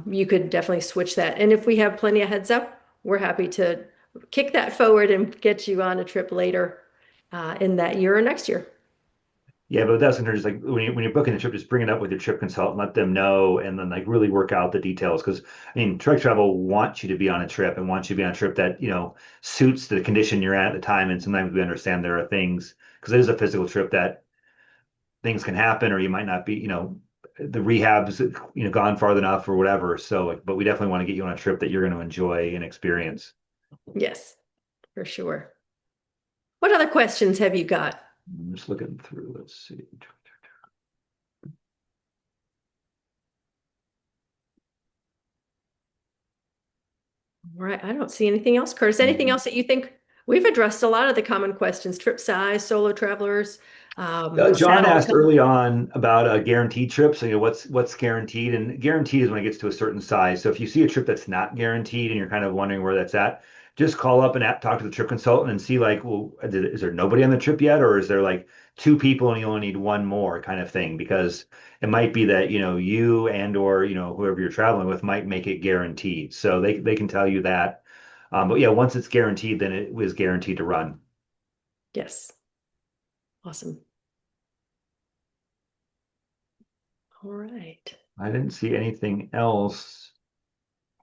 You could definitely switch that. And if we have plenty of heads up, we're happy to kick that forward and get you on a trip later in that year or next year. Yeah, but that's just like when you're booking a trip, just bring it up with your trip consultant, let them know, and then like really work out the details. Because I mean, Trek Travel wants you to be on a trip and wants you to be on a trip that suits the condition you're at the time. And sometimes we understand there are things because it is a physical trip that things can happen, or you might not be, the rehab's gone far enough or whatever. So, like, but we definitely want to get you on a trip that you're going to enjoy and experience. Yes, for sure. What other questions have you got? I'm just looking through. Let's see. All right, I don't see anything else, Curtis. Anything else that you think we've addressed a lot of the common questions, trip size, solo travelers, John saddle asked time. early on about a guaranteed trip. So, what's guaranteed, and guaranteed is when it gets to a certain size. So, if you see a trip that's not guaranteed and you're kind of wondering where that's at, just call up and talk to the trip consultant and see like, well, is there nobody on the trip yet, or is there like two people and you only need one more kind of thing? Because it might be that you and or whoever you're traveling with might make it guaranteed. So they can tell you that. But yeah, once it's guaranteed, then it was guaranteed to run. Yes. Awesome. All right. I didn't see anything else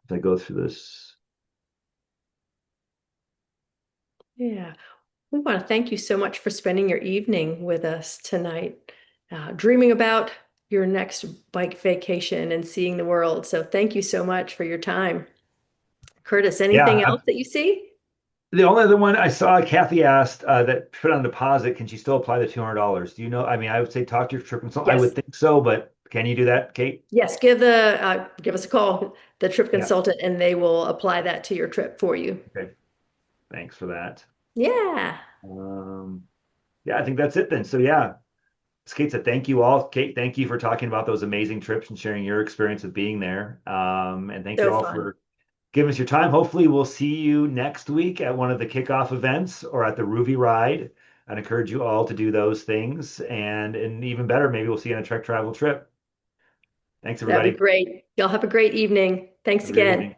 as I go through this. Yeah. We want to thank you so much for spending your evening with us tonight, dreaming about your next bike vacation and seeing the world. So thank you so much for your time. Curtis, anything Yeah, else that you see? the only other one I saw, Kathy asked that put on deposit, can she still apply the $200? Do you know? I mean, I would say talk to your trip consultant. I Yes. would think so, but can you do that, Kate? Yes, give us a call, the trip Yeah. consultant, and they will apply that to your trip for you. Okay. Thanks for that. Yeah. Um, yeah, I think that's it then. So yeah, as Kate said, thank you all. Kate, thank you for talking about those amazing trips and sharing your experience of being there. And thank you So all fun. for giving us your time. Hopefully, we'll see you next week at one of the kickoff events or at the Ruby Ride. I'd encourage you all to do those things. And even better, maybe we'll see you on a Trek Travel trip. Thanks, That'd be everybody. great. Y'all have a great evening. Thanks Have a great again. evening.